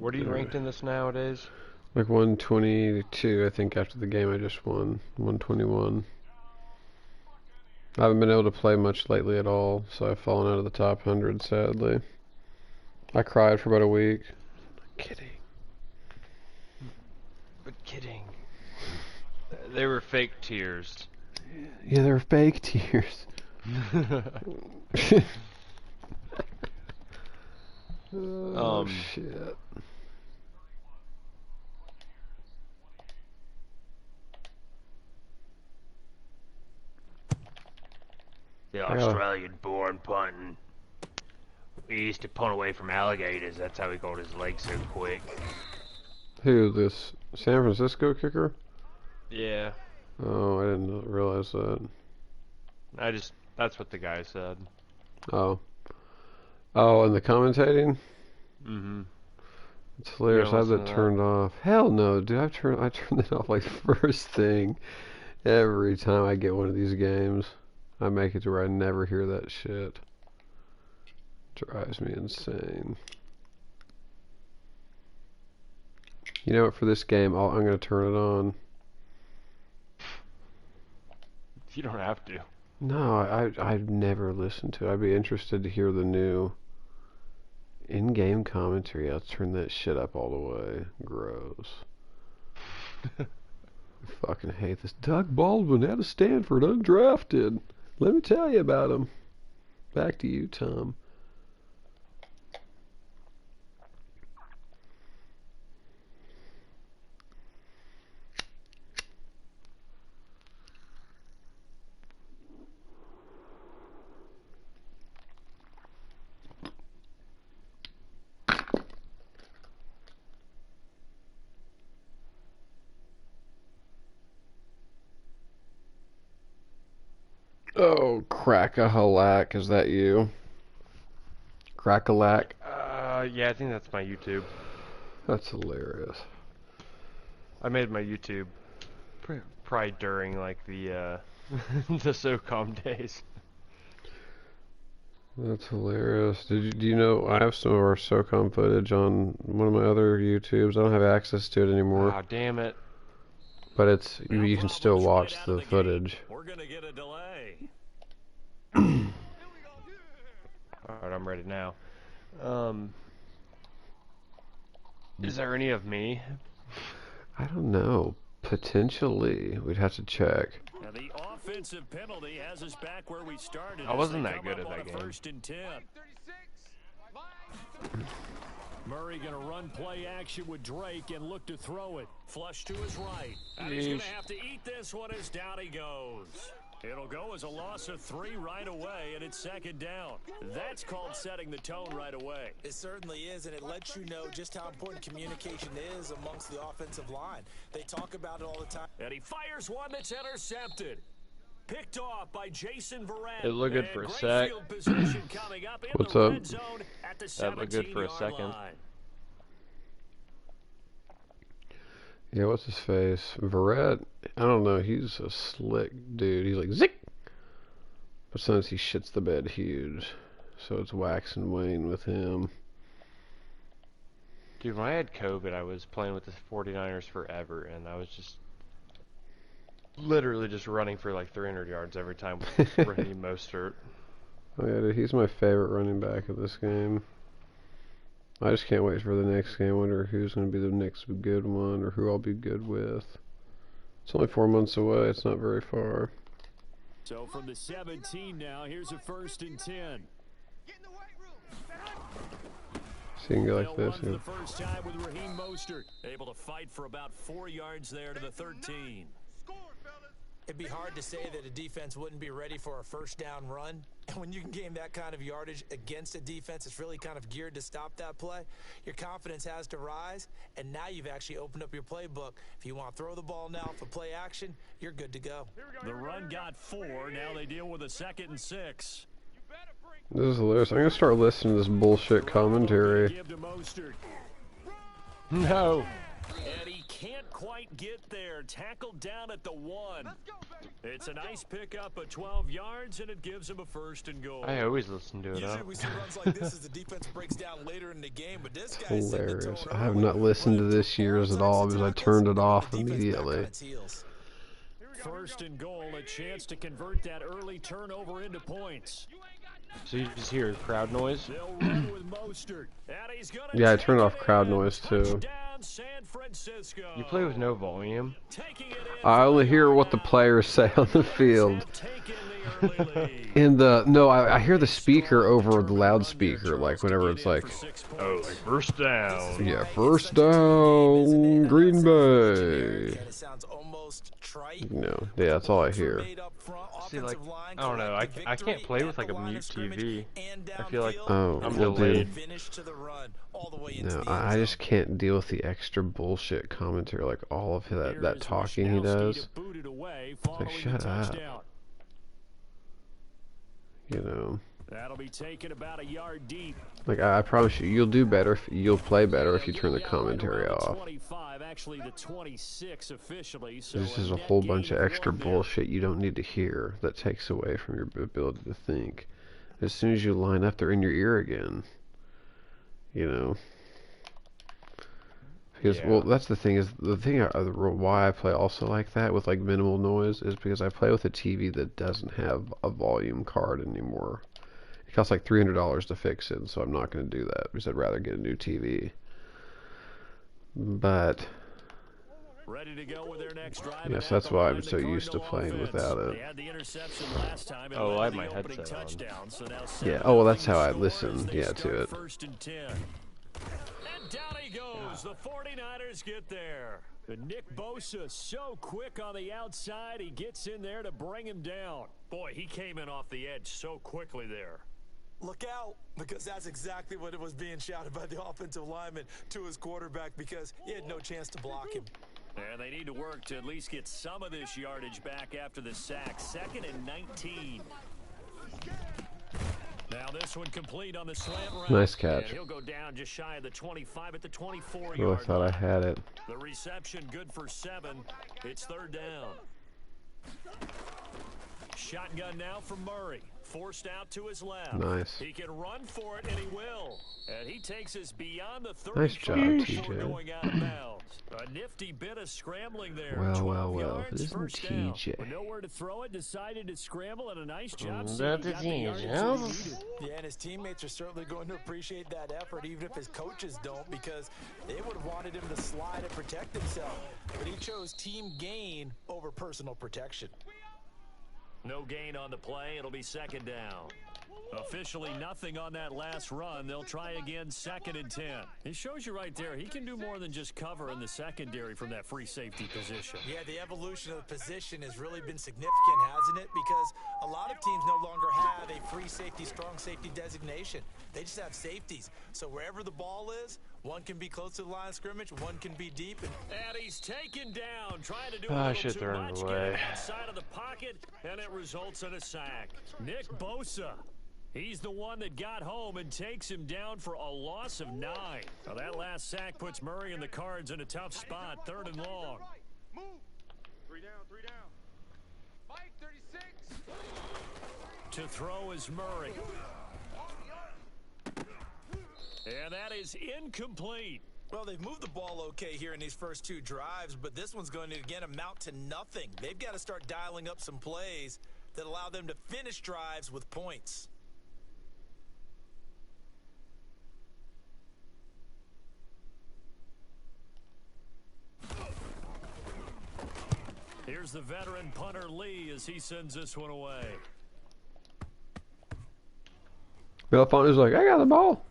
What are you ranked in this nowadays? Like 122, I think, after the game I just won. 121. I haven't been able to play much lately at all, so I've fallen out of the top 100, sadly. I cried for about a week. Kidding. But kidding. They were fake tears. Yeah, they were fake tears. Oh, shit. The Australian-born punting. We used to punt away from alligators. That's how he got his legs so quick. Who, this San Francisco kicker? Yeah. Oh, I didn't realize that. That's what the guy said. Oh. Oh, and the commentating? Mm-hmm. It's hilarious. I have that turned off. Hell no, dude. I turn that off like first thing every time I get one of these games. I make it to where I never hear that shit. Drives me insane. You know what? For this game, I'm gonna turn it on. You don't have to. No, I've never listened to it. I'd be interested to hear the new in-game commentary. I'll turn that shit up all the way. Gross. I fucking hate this. Doug Baldwin out of Stanford, undrafted. Let me tell you about him. Back to you, Tom. Oh, Crack-a-halack, is that you? Crack-a-lack? Yeah, I think that's my YouTube. That's hilarious. I made my YouTube probably during like the the SOCOM days. That's hilarious. Do you know, I have some of our SOCOM footage on one of my other YouTubes. I don't have access to it anymore. Ah, damn it. But it's you can still watch the footage. We're gonna get a delay. Alright, I'm ready now. Is there any of me? I don't know. Potentially. We'd have to check. Now the offensive penalty has us back where we started. I wasn't that good at that game. First and 10. Murray gonna run play action with Drake and look to throw it. Flush to his right. And he's gonna have to eat this one as down he goes. It'll go as a loss of 3 right away, and it's second down. That's called setting the tone right away. It certainly is, and it lets you know just how important communication is amongst the offensive line. They talk about it all the time. And he fires one that's intercepted. Picked off by Jason Verrett. It looked good for a sec. What's up? That looked good for a second. Yeah, what's his face? Verrett? I don't know. He's a slick dude. He's like, zick! But sometimes he shits the bed huge. So it's wax and wane with him. Dude, when I had COVID, I was playing with the 49ers forever, and I was just literally just running for like 300 yards every time with Raheem Mostert. Oh yeah, dude, he's my favorite running back of this game. I just can't wait for the next game. I wonder who's going to be the next good one, or who I'll be good with. It's only 4 months away. It's not very far. So from the 17 now, here's a 1st and 10. So you can go like this. For the first time with Raheem Mostert, able to fight for about 4 yards there to the 13. It'd be hard to say that a defense wouldn't be ready for a first down run. And when you can gain that kind of yardage against a defense that's really kind of geared to stop that play, your confidence has to rise. And now you've actually opened up your playbook. If you want to throw the ball now for play action, you're good to go. The run got 4. Now they deal with a 2nd and 6. This is hilarious. I'm going to start listening to this bullshit commentary. No. can't quite get there. Tackled down at the 1. It's a nice pickup of 12 yards, and it gives him a 1st and goal. I always listen to it. Usually we see runs like this as the defense breaks down later in the game, but this guy Hilarious. I have not listened to this year's at all because I turned it off immediately. 1st and goal, a chance to convert that early turnover into points. So you just hear crowd noise? They'll run with Mostert. And he's gonna Yeah, I turned off crowd noise too. San Francisco. You play with no volume? I only hear what the players say on the field. I hear the speaker over the loudspeaker, like whenever it's like, oh, like first down. Yeah, first down, Green Bay. No, yeah, that's all I hear. See, like, I don't know, I can't play with like a mute TV. I feel like I'm well, delayed. No, I just can't deal with the extra bullshit commentary, like all of that talking he does. It's like, shut up. You know. That'll be taken about a yard deep. Like I promise you, you'll play better if you turn the commentary off. Actually the 26 officially. So this is a whole bunch of extra bullshit you don't need to hear that takes away from your ability to think. As soon as you line up, they're in your ear again. You know. Because well, that's the thing why I play also like that with like minimal noise is because I play with a TV that doesn't have a volume card anymore. It costs like $300 to fix it, so I'm not going to do that because I'd rather get a new TV. But ready to go with their next drive. Yes, that's why I'm so used to playing without it. Oh, I have my headset on. Yeah, oh well, that's how I listen, yeah, to it. And down he goes. The 49ers get there. And Nick Bosa so quick on the outside. He gets in there to bring him down. Boy, he came in off the edge so quickly there. Look out, because that's exactly what it was being shouted by the offensive lineman to his quarterback because he had no chance to block him. And they need to work to at least get some of this yardage back after the sack. 2nd and 19. Now this one complete on the slant route. Nice catch. And he'll go down just shy of the 25 at the 24-yard Oh, I thought I had it. The reception good for 7. It's 3rd down. Shotgun now from Murray. Forced out to his left. Nice. He can run for it, and he will. And he takes us beyond the 35. Nice job, TJ. Going out of bounds. A nifty bit of scrambling there. Well. This isn't TJ. With nowhere to throw it, decided to scramble, and a nice job. That's TJ. Yeah, and his teammates are certainly going to appreciate that effort, even if his coaches don't, because they would have wanted him to slide and protect himself. But he chose team gain over personal protection. No gain on the play. It'll be 2nd down. Officially nothing on that last run. They'll try again 2nd and 10. It shows you right there he can do more than just cover in the secondary from that free safety position. Yeah, the evolution of the position has really been significant, hasn't it? Because a lot of teams no longer have a free safety, strong safety designation. They just have safeties. So wherever the ball is, one can be close to the line of scrimmage, one can be deep. And he's taken down, trying to do a little too much. Getting outside of the pocket, and it results in a sack. Nick Bosa. He's the one that got home and takes him down for a loss of 9. Now that last sack puts Murray and the Cards in a tough spot, 3rd and long. Move. 3 down. 5:36. To throw is Murray. And that is incomplete. Well, they've moved the ball okay here in these first 2 drives, but this one's going to, again, amount to nothing. They've got to start dialing up some plays that allow them to finish drives with points. Here's the veteran punter Lee as he sends this one away. Belafonte's like, I got the ball.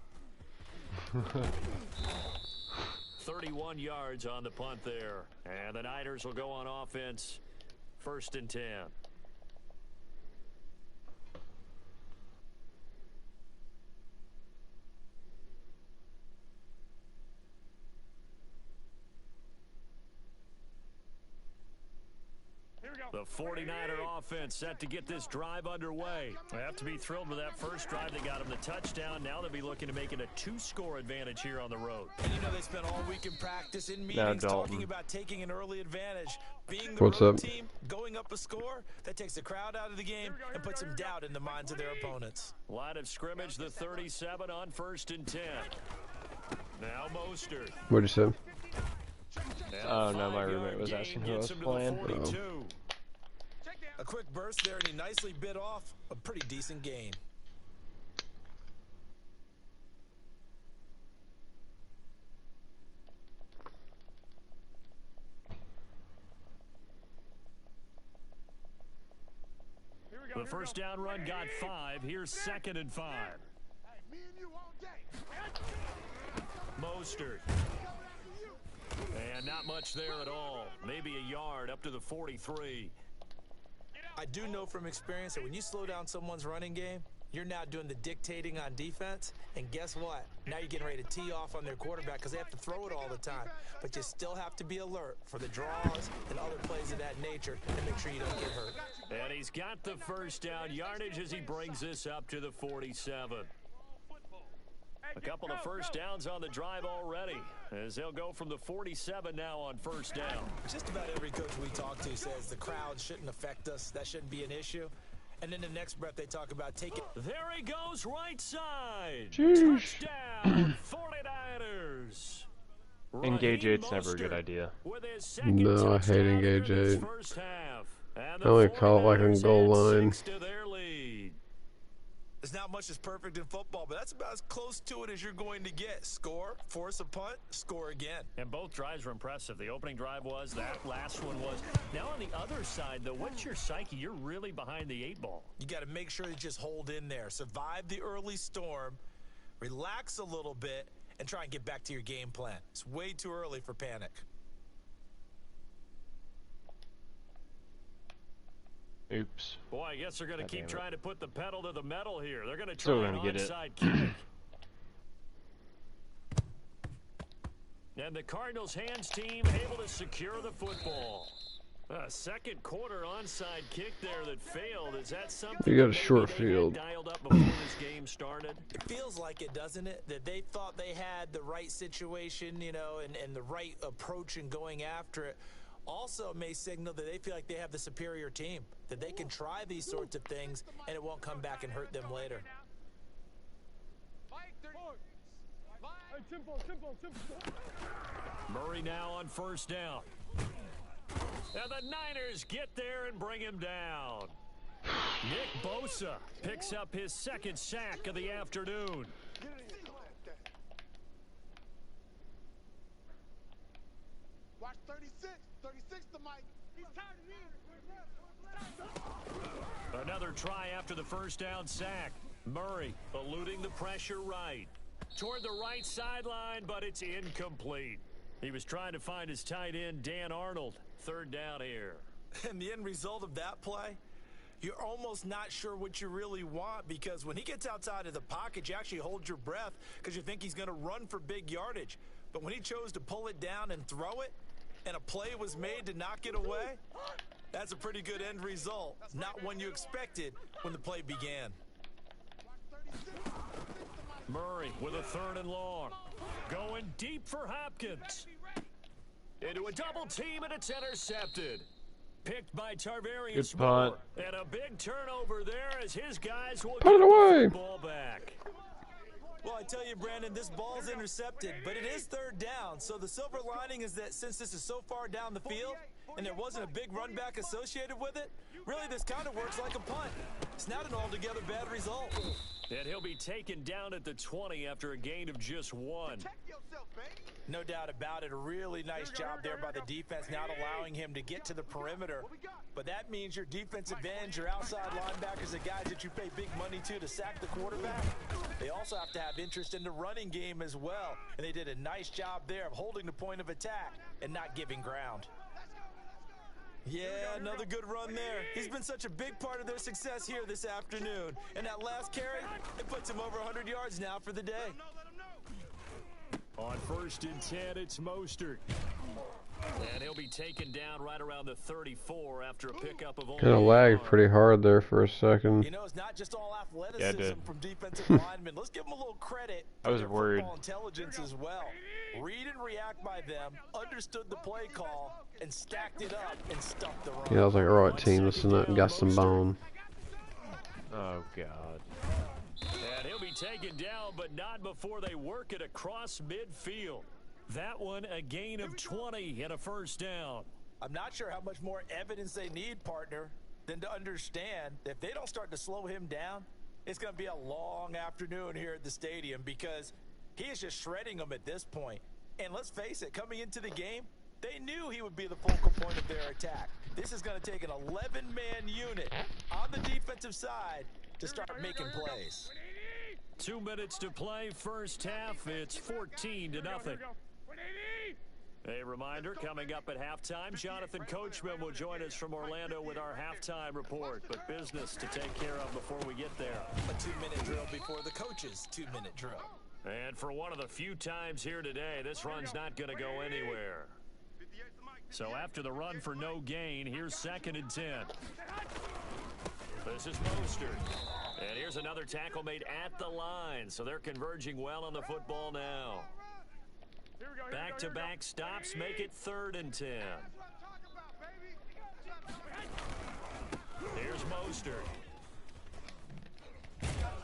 31 yards on the punt there. And the Niners will go on offense. 1st and 10. Here we go. The 49er offense set to get this drive underway. They have to be thrilled with that first drive. They got him the touchdown. Now they'll be looking to make it a 2-score advantage here on the road. And you know they spent all week in practice, in meetings, talking about taking an early advantage. Being the road team, going up a score, that takes the crowd out of the game and puts some doubt in the minds of their opponents. Line of scrimmage, the 37 on 1st and 10. Now Mostert. What'd you say? Oh, no, my roommate was asking who I was playing. Oh. A quick burst there, and he nicely bit off a pretty decent gain. The first down run got 5. Here's 2nd and 5. Mostert. And not much there at all. Maybe a yard up to the 43. I do know from experience that when you slow down someone's running game, you're now doing the dictating on defense. And guess what? Now you're getting ready to tee off on their quarterback because they have to throw it all the time. But you still have to be alert for the draws and other plays of that nature and make sure you don't get hurt. And he's got the first down yardage as he brings this up to the 47. A couple of first downs on the drive already, as they'll go from the 47 now on first down. Just about every coach we talk to says the crowd shouldn't affect us. That shouldn't be an issue. And then the next breath they talk about taking. There he goes, right side. Jeez. Touchdown, 49ers. Engage 8's never a good idea. No, I hate Engage 8. I only call it like on goal line. There's not much that's perfect in football, but that's about as close to it as you're going to get. Score, force a punt, score again. And both drives were impressive. The opening drive was, that last one was. Now on the other side, though, what's your psyche? You're really behind the 8 ball. You got to make sure you just hold in there. Survive the early storm, relax a little bit, and try and get back to your game plan. It's way too early for panic. Oops. Boy, I guess they're going to keep trying to put the pedal to the metal here. They're going to try Still an gonna get it. onside kick. And the Cardinals' hands team able to secure the football. A second quarter onside kick there that failed. Is that something You got a short field. Dialed up before this game started? It feels like it, doesn't it? That they thought they had the right situation, you know, and the right approach in going after it. Also may signal that they feel like they have the superior team, that they can try these sorts of things and it won't come back and hurt them later. Murray now on first down. And the Niners get there and bring him down. Nick Bosa picks up his 2nd sack of the afternoon. Watch 36. 36 the mic. He's tired of me. Another try after the first down sack. Murray eluding the pressure right. Toward the right sideline, but it's incomplete. He was trying to find his tight end, Dan Arnold. 3rd down here. And the end result of that play, you're almost not sure what you really want, because when he gets outside of the pocket, you actually hold your breath because you think he's going to run for big yardage. But when he chose to pull it down and throw it, and a play was made to knock it away, that's a pretty good end result. Not one you expected when the play began. Murray with a 3rd and long. Going deep for Hopkins. Into a double team, and it's intercepted. Picked by Tarvarius Good punt. Moore. And a big turnover there as his guys will Put it get away. the ball back. Well, I tell you, Brandon, this ball's intercepted, but it is 3rd down. So the silver lining is that since this is so far down the field and there wasn't a big run back associated with it, really this kind of works like a punt. It's not an altogether bad result. And he'll be taken down at the 20 after a gain of just 1. No doubt about it. A really nice job there by the defense, not allowing him to get to the perimeter. But that means your defensive ends, your outside linebackers, the guys that you pay big money to sack the quarterback, they also have to have interest in the running game as well. And they did a nice job there of holding the point of attack and not giving ground. Yeah, another good run there. He's been such a big part of their success here this afternoon. And that last carry, it puts him over 100 yards now for the day. On 1st and 10, it's Mostert. And he'll be taken down right around the 34 after a pickup of only Kind of lagged pretty hard there for a second. You know, it's not just all Yeah, it athleticism did. from defensive linemen. Let's give them a little credit I for was their worried. football intelligence as well. Read and react by them, understood the play call, and stacked it up and stuffed the run. Yeah, I was like, alright team, listen up, got some bone. Oh, God. And he'll be taken down, but not before they work it across midfield. That one, a gain of 20 and a first down. I'm not sure how much more evidence they need, partner, than to understand that if they don't start to slow him down, it's going to be a long afternoon here at the stadium because he is just shredding them at this point. And let's face it, coming into the game, they knew he would be the focal point of their attack. This is going to take an 11-man unit on the defensive side to start making plays. 2 minutes to play, first half. It's 14-0. A reminder, coming up at halftime, Jonathan Coachman will join us from Orlando with our halftime report. But business to take care of before we get there. A 2-minute drill before the coach's 2-minute drill. And for one of the few times here today, this run's not going to go anywhere. So after the run for no gain, here's 2nd and 10. This is Mostert. And here's another tackle made at the line. So they're converging well on the football now. Back-to-back stops make it 3rd and 10. Here's Mostert.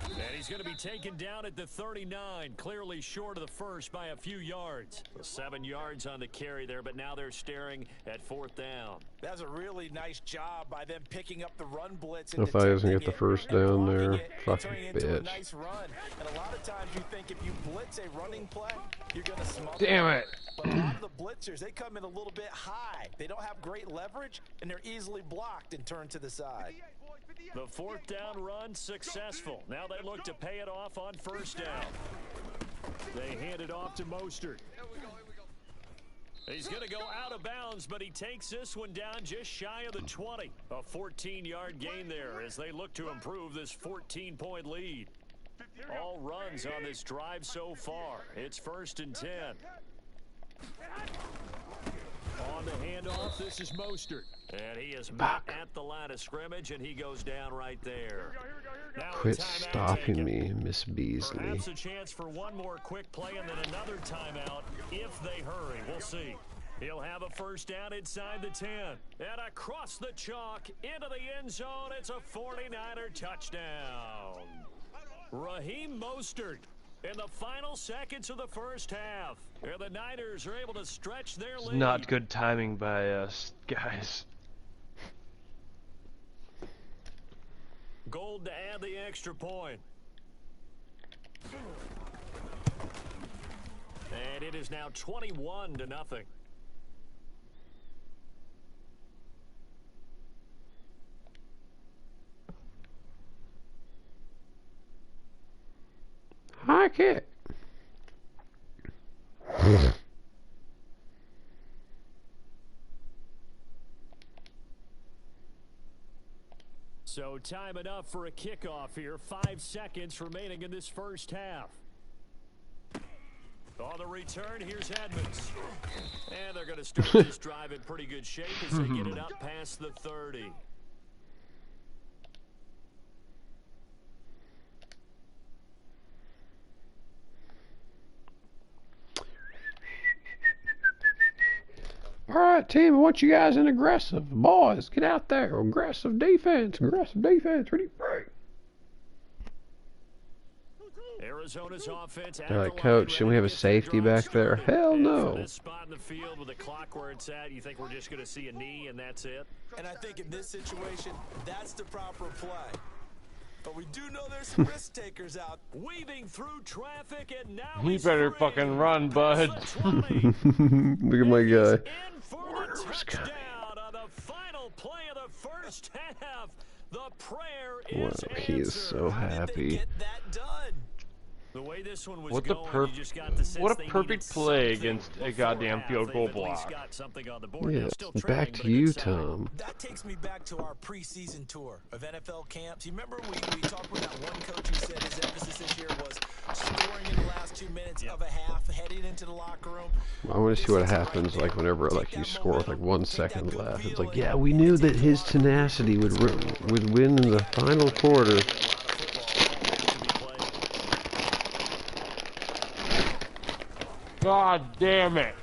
And he's going to be taken down at the 39, clearly short of the first by a few yards. 7 yards on the carry there, but now they're staring at 4th down. That's a really nice job by them picking up the run blitz. If I doesn't get the first down there, fucking bitch. Nice run. And a lot of times you think if you blitz a running play, you're going to smother. Damn it. But a lot of the blitzers, they come in a little bit high. They don't have great leverage, and they're easily blocked and turned to the side. The 4th down run successful. Now they look to pay it off on 1st down. They hand it off to Mostert. He's going to go out of bounds, but he takes this one down just shy of the 20. A 14-yard gain there as they look to improve this 14-point lead. All runs on this drive so far. It's 1st and 10. On the handoff, this is Mostert. And he is met at the line of scrimmage, and he goes down right there. Now Quit stopping me, Miss Beasley. Perhaps a chance for one more quick play and then another timeout if they hurry. We'll see. He'll have a first down inside the 10. And across the chalk into the end zone. It's a 49er touchdown. Raheem Mostert in the final seconds of the first half. And the Niners are able to stretch their lead. Not good timing by us, guys. Gold to add the extra point. And it is now 21-0. High kick. So time enough for a kickoff here. 5 seconds remaining in this first half. On the return, here's Edmonds. And they're going to start this drive in pretty good shape as they get it up past the 30. Alright, team, I want you guys in aggressive. Boys, get out there. Aggressive defense. Ready? Break. Arizona's offense. They're like, Coach, should we have a safety back there? Hell no. This spot in the field with the clock where it's at, you think we're just going to see a knee and that's it? And I think in this situation, that's the proper play. But we do know there's some risk takers out. Weaving through traffic, and now You better fucking run, bud. Look at my guy. In for the touchdown on the final play of the first half. The prayer is Wow, he is answered. so How did they happy. get that done? The way this one was What going, you just got the sense what a they perfect needed play something against a before goddamn half. field goal They've at least block. got something on the board. Yeah, Now, still back trailing, to but a you, good sign. Tom. That takes me back to our preseason tour of NFL camps. You remember we talked with that one coach who said his emphasis this year was scoring in the last 2 minutes of a half, heading into the locker room. I want to see what happens like whenever like you score with like 1 second left. It's like, yeah, we knew that his tenacity would win in the final quarter. God damn it!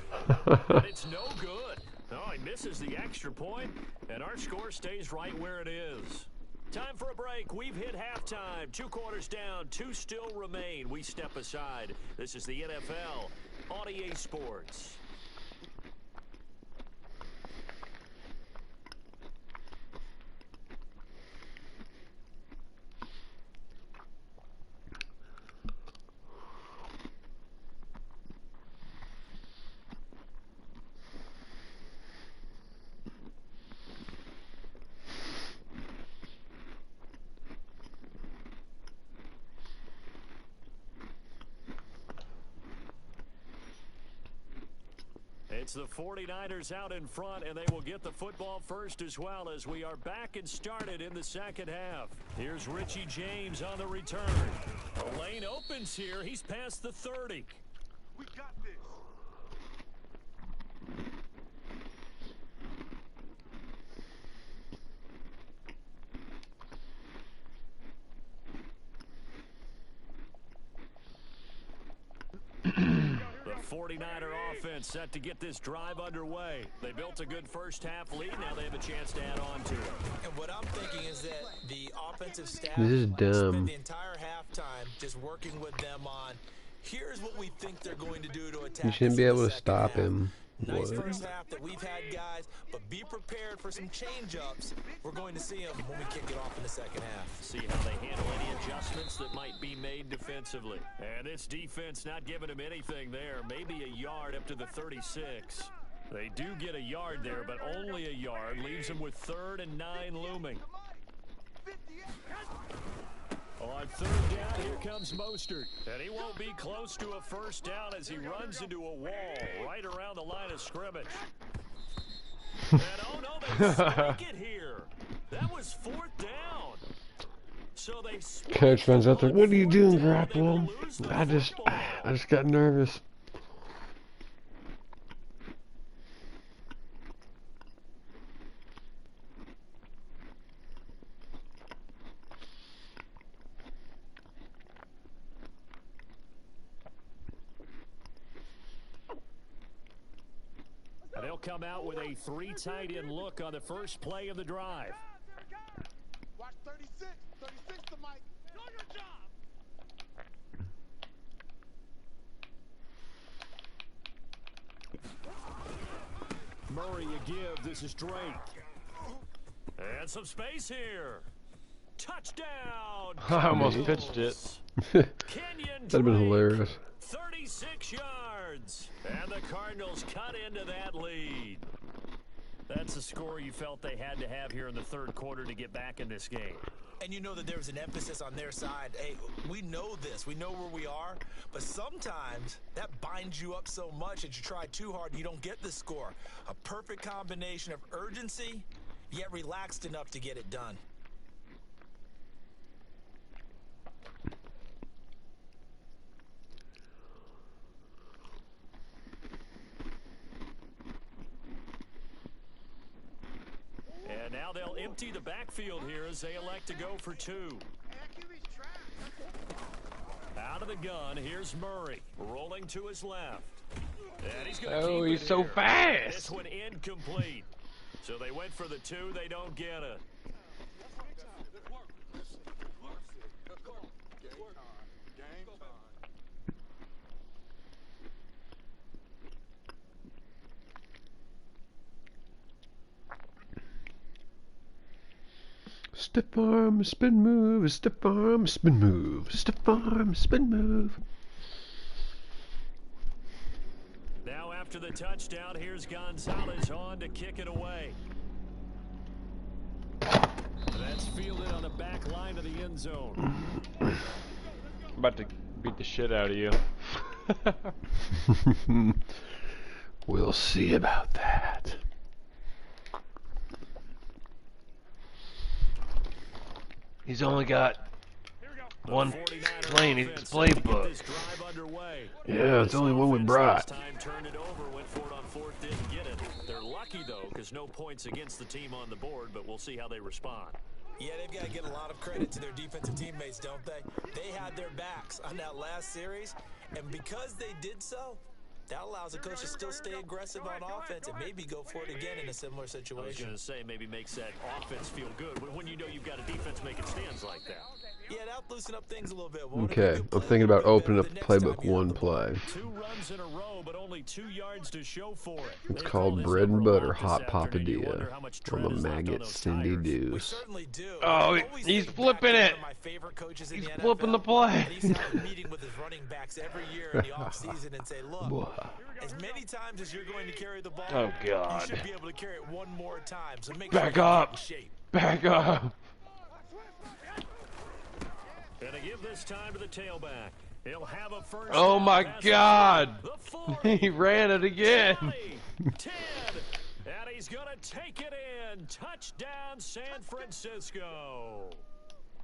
But it's no good. Oh, he misses the extra point, and our score stays right where it is. Time for a break. We've hit halftime. 2 quarters down, 2 still remain. We step aside. This is the NFL on EA Sports. It's the 49ers out in front, and they will get the football first as well as we are back and started in the second half. Here's Richie James on the return. The lane opens here. He's past the 30. We got this. The 49er offense set to get this drive underway. They built a good first half lead. Now they have a chance to add on to it. And what I'm thinking is that the offensive staff This is dumb. spent the entire halftime just working with them on, here's what we think they're going to do to attack. You shouldn't us be in able the to second stop half. him. Nice What? first half that we've had, guys, but be prepared for some change-ups. We're going to see them when we kick it off in the second half. See how they handle any adjustments that might be made defensively. And this defense not giving them anything there. Maybe a yard up to the 36. They do get a yard there, but only a yard. Leaves them with 3rd and 9 looming. On 3rd down, here comes Mostert. And he won't be close to a first down as he runs into a wall right around the line of scrimmage. And oh no, they spike it here. That was 4th down. So they Coach runs out there. What are you doing, Garoppolo? I just got nervous. They'll come out with a 3 tight end look on the first play of the drive. Watch 36. 36 to Mike. Do your job. Murray a give. This is Drake. And some space here. Touchdown. I almost pitched it. Kenyon That'd have been Drake, hilarious. 36 yards. And the Cardinals cut into that lead. That's the score you felt they had to have here in the 3rd quarter to get back in this game. And you know that there was an emphasis on their side. Hey, we know this. We know where we are. But sometimes that binds you up so much that you try too hard and you don't get the score. A perfect combination of urgency, yet relaxed enough to get it done. And now they'll empty the backfield here as they elect to go for 2. Out of the gun, here's Murray, rolling to his left. And he's gonna keep He's it so here. fast. This one incomplete. So they went for the 2, they don't get it. Stiff arm, spin move, stiff arm, spin move, stiff arm, spin move. Now after the touchdown, here's Gonzalez on to kick it away. That's fielded on the back line of the end zone. About to beat the shit out of you. We'll see about that. He's only got one plane in his playbook. Yeah, it's only one we brought. They're lucky though, because no points against the team on the board, but we'll see how they respond. Yeah, they've got to give a lot of credit to their defensive teammates, don't they? They had their backs on that last series, and because they did so, that allows the coach to still stay aggressive on offense and maybe go for it again in a similar situation. I was going to say, maybe makes that offense feel good when you know you've got a defense making stands like that. Yeah, that'll loosen up things a little bit. Won't it? Okay, I'm thinking about opening up the playbook one play. 2 runs in a row, but only 2 yards to show for it. It's called Bread and Butter Hot Papadilla from a Maggot Cindy We Deuce. certainly do. Oh, he's flipping it. He's flipping the play. He's having a meeting with his running backs every year in the offseason and say, look, as many times as you're going to carry the ball, Oh, God. you should be able to carry it one more time. So make Back sure you up. get in shape. Back up. Gonna give this time to the tailback. He'll have a first. Oh, my God. The 40, He ran it again. 10, and he's gonna take it in. Touchdown, San Francisco.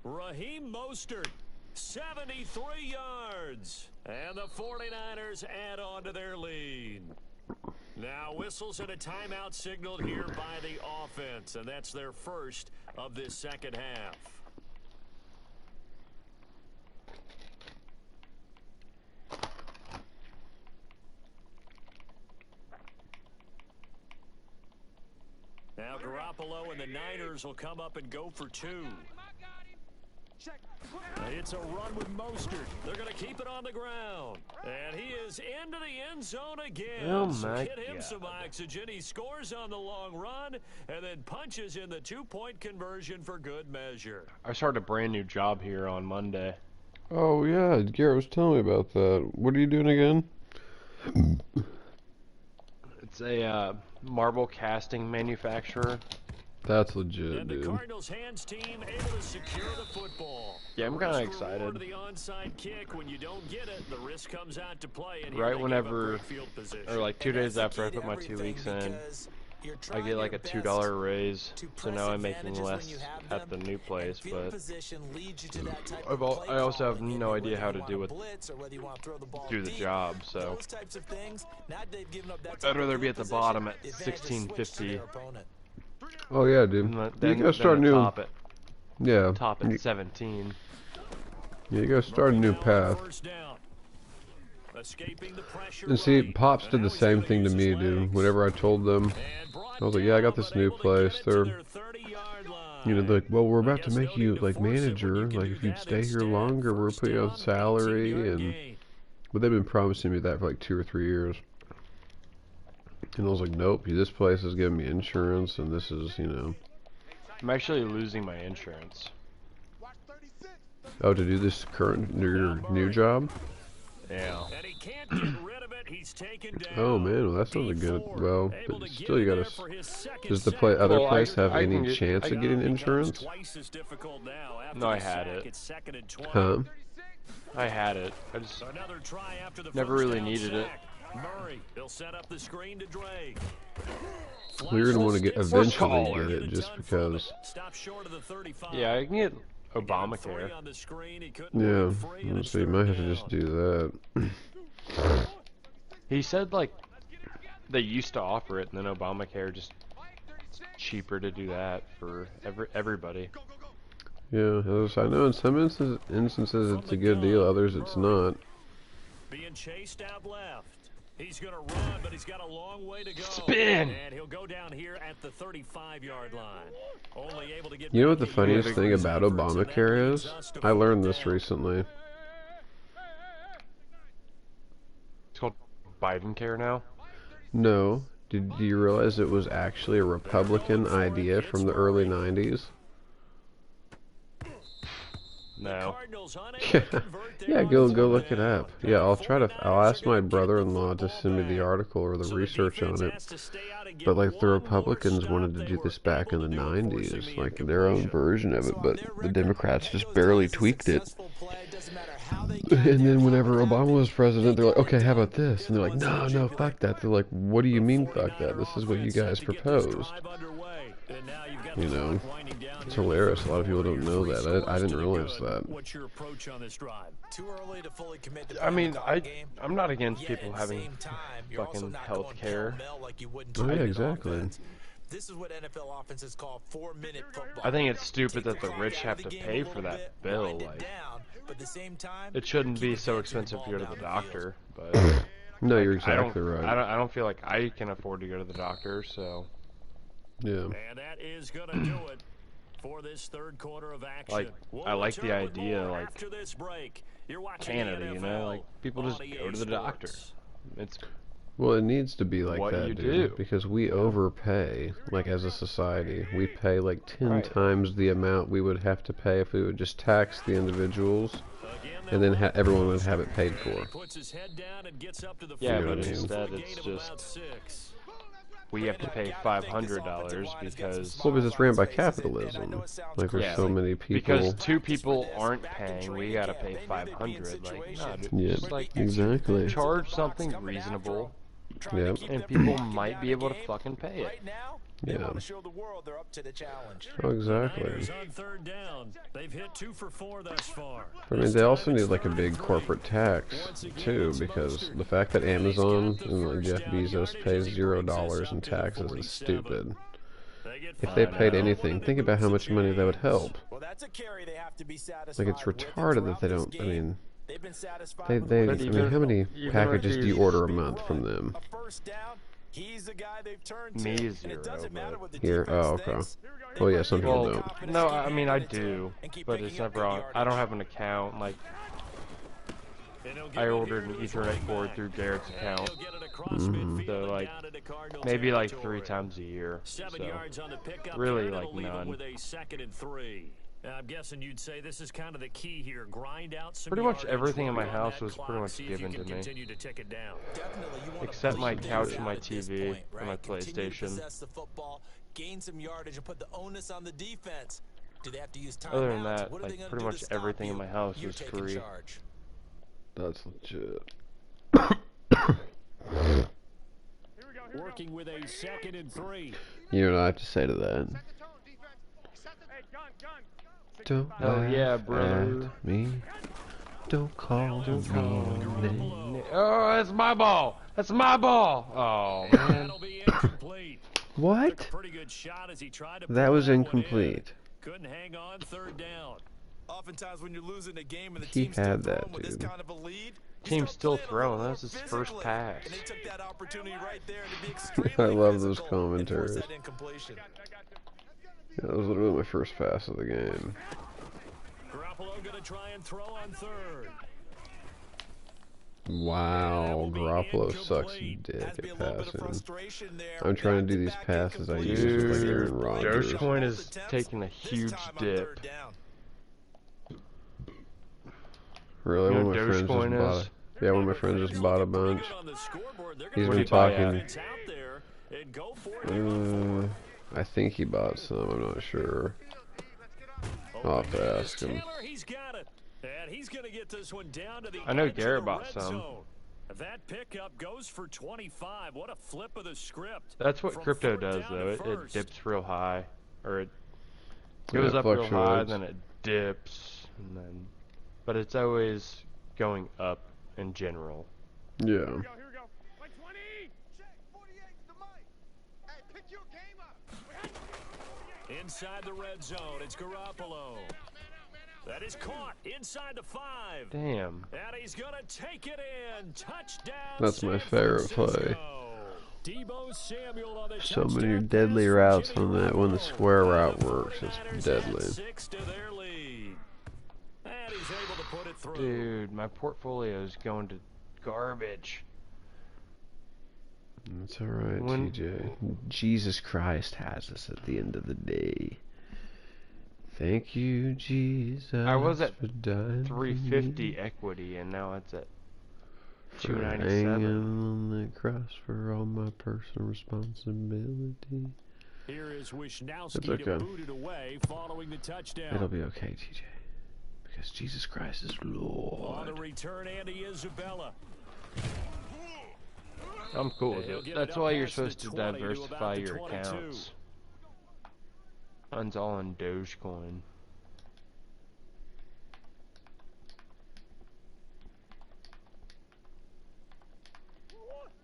Raheem Mostert, 73 yards. And the 49ers add on to their lead. Now whistles and a timeout signaled here by the offense, and that's their first of this second half. Now Garoppolo and the Niners will come up and go for 2. It's a run with Mostert. They're going to keep it on the ground. And he is into the end zone again. Oh, So my get him God. some oxygen. He scores on the long run and then punches in the 2-point conversion for good measure. I started a brand new job here on Monday. Oh yeah, Garrett was telling me about that. What are you doing again? It's a marble casting manufacturer. That's legit, And the dude. Cardinals hands team able to secure the football. Yeah, I'm kinda Risk reward excited. of the onside kick. When you don't get it, the risk comes out to play. And here Right they whenever, give up great field position. or like 2 And days that's the after I key to put my 2 everything weeks in, because you're I trying get like your a best $2 raise. to So press now I'm making advantages when less you have at the them, new and place, field but position leads you to that type I of play also have calling, no and idea whether how you to want do it, blitz or whether you want to throw the ball do the deep, job. So those types of things. Now they've given up that I'd type of rather be field at the position, bottom at the advantage is switched to 1650. their opponent. Oh yeah, dude. You gotta start new. top Yeah. at You, 17. yeah, you gotta start a new path. First down. Escaping the pressure And see, right. Pops And did now the he's same gonna thing to use me, his dude. legs. Whenever I told them, And brought I was like, yeah, I got down, this but new able to place. get it to They're, their 30-yard line. you know, they're like, well, we're about to Guess make they'll you need to like force it when manager. you can Like do if you'd that stay here instead. longer, we'll First put you on down, salary. 18-yard And gain. but they've been promising me that for like 2 or 3 years. And I was like, nope. This place is giving me insurance, and this is, you know. I'm actually losing my insurance. Oh, to do this current your new job? Yeah. And he can't get rid of it. He's taken down. Oh man, well that's not good. D4, Well, able but to still, get you in gotta. there for his second Does the sack. other Well, place have I can any get- chance of getting Becomes insurance? twice as difficult now after No, I the had sack. it. It's second and 20. Huh? I had it. I just Another try after the Never first really down needed it. sack. Murray, he'll set up the screen to Drake. Well, you're gonna want to get eventually caller. get it just because. Stop short of the 35. yeah, I can get He got three Obamacare. on the screen. He couldn't Yeah, break free, and it's so you third might have to down. just do that. He said like they used to offer it, and then Obamacare just it's cheaper to do that for everybody. Yeah, as I know in some instances it's a good deal, others it's not. Being chased out left. He's going to run, but he's got a long way to go. Spin! And he'll go down here at the 35-yard line. Only able to get You know what back the at funniest yards thing efforts, about and that Obamacare leads is? us to I learned fourth this down. recently. It's called Biden Care now. No. Do you realize it was actually a Republican idea from the early 90s? No. Cardinals unable to convert their Yeah, go own look it down. up. Yeah, I'll try to. I'll 49ers ask are my gonna get the brother-in-law to football send me the back. article or the So research defense on it. has to stay out and get But like the one more Republicans stop. wanted to They do were this back in able the to do it, forcing 90s, the like their own incompletion. version of it, So on but their the record, Democrats and just those barely guys, a tweaked it. successful play, doesn't matter how they got And there, then how whenever it Obama happened, was president, they're like, they okay, did how it. about this? And they're like, They're the no, ones no, that fuck that. They're like, what do you mean fuck that? This is what you guys proposed. You know, it's hilarious. A lot of people don't know that. I didn't realize that. What's your approach on this drive? Too early to fully commit to I playing mean, the dog game. I'm not against Yet people at the having same time, you're also fucking not health going care. pell-mell like you would in Oh, yeah, targeted exactly. offense. This is what NFL offenses call 4-minute football. I think it's stupid Take that the clock rich out have of to the game pay a for little that bit, bill. wind it Like, down, but at the same time, it shouldn't be keep so advancing the expensive to ball go to down the the doctor. But No, you're I don't, exactly right. I don't feel like I can afford to go to the doctor. So Yeah. And that is going to do it for this third quarter of action. Like, We'll I like the return with idea, more like, after this break. You're watching Canada, the you know, NFL like people just on go to EA the doctor. Sports. It's Well, it needs to be like What that, you dude. do. Because we overpay, like as a society. We pay like 10 Right. times the amount we would have to pay if we would just tax the individuals, and then everyone would have it paid for. Puts his head down and gets up to the Yeah, You know but what I mean? instead for a it's gain of about just 6. we have to pay $500 because Well, because it's ran by capitalism. Like there's Yeah, so like, many people. because two people aren't paying, we gotta pay 500. Like, nah, dude, Yeah, just like exactly. charge something reasonable, Yep. and people might be able to fucking pay it. Right now, they Yeah. want to show the world they're up to the challenge. Oh, exactly. Niners on third down. They've hit 2 for 4 thus far. I mean, they also need like a big corporate tax too, because the fact that Amazon and like Jeff Bezos pays $0 in taxes is stupid. If they paid anything, think about how much money that would help. Well, that's a carry they have to be satisfied Like it's with. retarded that they Throughout don't. this I game, mean, they've been satisfied they. with I But mean, how many even packages if do you you order a month from them? a first down. He's the guy they've turned to. Me And zero, it doesn't matter but- what the Here, defense oh, okay. thinks. Well, yeah, They some put people Well, don't. confidence, no, keep I mean I handing it to do, him, and keep but picking it's up never good on. I yardage. don't have an account. Like And he'll give I it ordered here an to his Ethernet running cord back. through Garrett's account, He'll get it across Mm-hmm. midfield so and like down into Cardinal maybe like territory. 3 times a year. 7 So yards on the pickup really, here, and like, it'll leave him none. with a 2nd and 3. I'm guessing you'd say this is kind of the key here. Grind out some Pretty much yardage, everything in my work on house that was clock, pretty much see if you given can to me. continue to tick it down. Definitely, you want to Except my push couch things and my out at this TV point, and my right? Continue to PlayStation. possess the football, gain some yardage, and put the onus on the defense. Do they have to use timeouts? Other than that, What are they like gonna pretty do much to stop everything in you? my house You're was taking free. charge. That's legit. Working with a 2nd and 3. You know what I have to say to that? Don't Hell laugh yeah, brother. at me. Don't call me name. Oh, that's my ball. That's my ball. Oh man. That'll be incomplete. What? Took a pretty good shot as he tried to That put was one in. incomplete. Couldn't hang on 3rd down. Oftentimes, when you're losing a game and the He team's still had that, throwing with this dude. kind of a lead, you Team's start still playing a throwing. little That was more his first physically. pass. And they took that opportunity right there to be extremely I love those physical and force commentaries. that incompletion. That was literally my first pass of the game. Garoppolo going to try and throw on 3rd. Wow, Garoppolo sucks dick Has to be a at little bit of passing. frustration there. I'm trying to do these Back-to-back passes I incompletions. use with like Dude, Aaron Rodgers. Dogecoin is Both attempts, taking a this huge time on dip. 3rd down. Really, You know one of my friends just Dogecoin bought is? a, yeah, one of my friends just bought a bunch. On the scoreboard, they're He's gonna been put the talking. offense out there and go for it. I think he bought some, I'm not sure. I'll have to ask him. Taylor, he's got it. And he's going to get this one down to the I know edge of Garrett the bought red some. zone. That pickup goes for 25. What a flip of the script. That's what From crypto 4th does down though. to It first. dips real high, or it Yeah, goes it up real high, fluctuates. then it dips, and then, but it's always going up in general. Yeah. Here we go. 120. Check. 48 to Mike. Hey, pick your game up. Inside the red zone, it's Garoppolo. That is caught inside the 5. Damn. And he's going to take it in. Touchdown. That's my San favorite play. Francisco. Deebo Samuel on the So many touchdown deadly pass for routes Jimmy on that when the Garoppolo. square route The works. 49ers It's add deadly. 6 to their lead. And he's able to put it through. Dude, my portfolio is going to garbage. That's alright, When- TJ. Jesus Christ has us at the end of the day. Thank you, Jesus. I was at for dying for 350 me, equity, and now it's at for 297. hanging on the cross for all my personal responsibility. Here is Wishnowski It's to okay. boot it away following the touchdown. It'll be okay, TJ. because Jesus Christ is On the Lord. return, Andy Isabella. I'm cool with He'll it. get That's it up why you're past the supposed to 20 to diversify about the your 22. accounts. Mine's all in Dogecoin.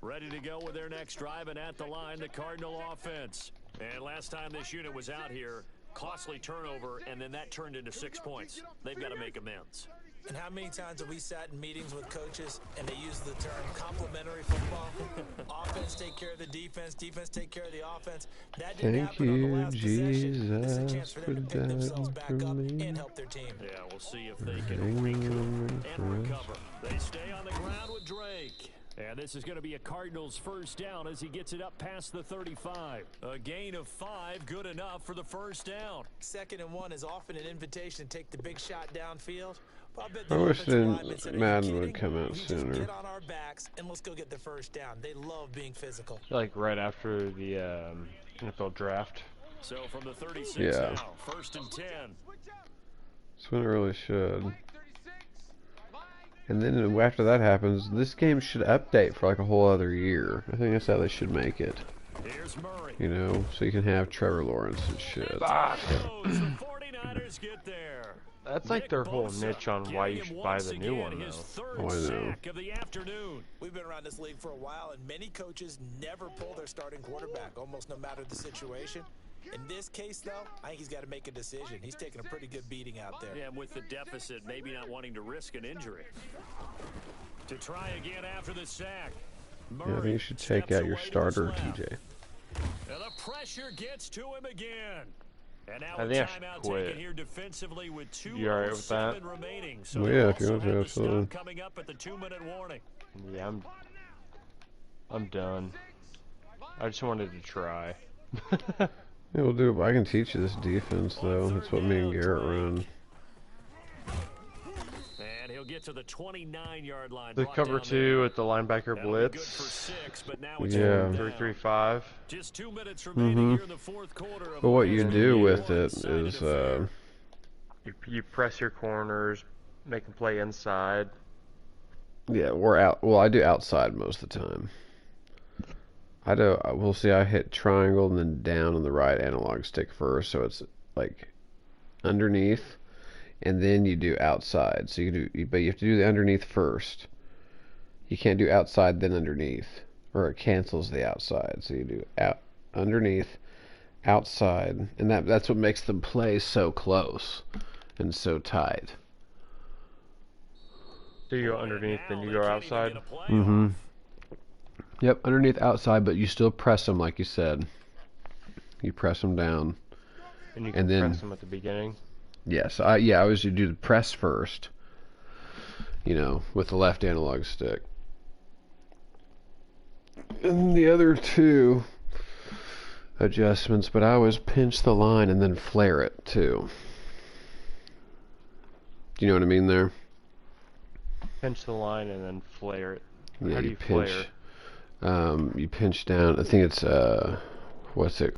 Ready to go with their next drive, and at the line, the Cardinal offense. And last time this unit was out here, costly turnover, and then that turned into 6 points. They've got to make amends. And how many times have we sat in meetings with coaches and they use the term complementary football? Offense take care of the defense, defense take care of the offense. That didn't Thank happen on the you, last possession. This is a chance Jesus, for for them to pick themselves dying back for up me. and help their team. Yeah, we'll see if they can recoup and recover. They stay on the ground with Drake. And this is going to be a Cardinals first down as he gets it up past the 35. A gain of 5, good enough for the first down. 2nd and 1 is often an invitation to take the big shot downfield. But bet I the wish offensive lineman said, "Are you Madden would kidding? come out We just sooner. get on our backs and let's go get the first down." They love being physical. Like right after the NFL draft. So from the 36 Yeah. now, 1st and 10. That's when it really should. And then after that happens, this game should update for like a whole other year. I think that's how they should make it. Here's Murray. You know, so you can have Trevor Lawrence and shit. Goes, the 49ers get there. That's like Nick their whole Bosa niche on why you getting should him buy once the new again, one, his though. third Oh, I know. sack of the afternoon. We've been around this league for a while, and many coaches never pull their starting quarterback, almost no matter the situation. In this case, though, I think he's got to make a decision. He's taking a pretty good beating out there. Yeah, and with the deficit, maybe not wanting to risk an injury. To try again after the sack. Yeah, I think you should take out your starter, TJ. And the pressure gets to him again. And now I a think I should timeout quit. taken here defensively with You alright with that? 2:07 remaining. So Well, they yeah, if you also want to, have the absolutely. stop coming up at the 2-minute warning. Yeah, I'm done. I just wanted to try. Yeah, we'll do it. I can teach you this defense, though. That's what me and Garrett run. And he'll get to the 29-yard line. The brought cover down 2 there. with the linebacker That'll be good for blitz. 6, but now it's Yeah. 3-3-5. Just 2 minutes remaining here in the fourth quarter. But what you do with it One-sided is, affair. You press your corners, make them play inside. yeah, we're out. Well, I do outside most of the time. We'll see, I hit triangle and then down on the right analog stick first, so it's like underneath, and then you do outside. So but you have to do the underneath first. You can't do outside then underneath, or it cancels the outside. So you do underneath, outside, and that's what makes them play so close and so tight. So you go underneath, then you go outside. Mm-hmm. Yep, underneath, outside, but you still press them like you said. You press them down. And you And can then- press them at the beginning. Yes, I always do the press first. You know, with the left analog stick. And the other two adjustments, but I always pinch the line and then flare it too. Do you know what I mean there? Pinch the line and then flare it. Yeah, How do you flare? You pinch down. I think it's what's it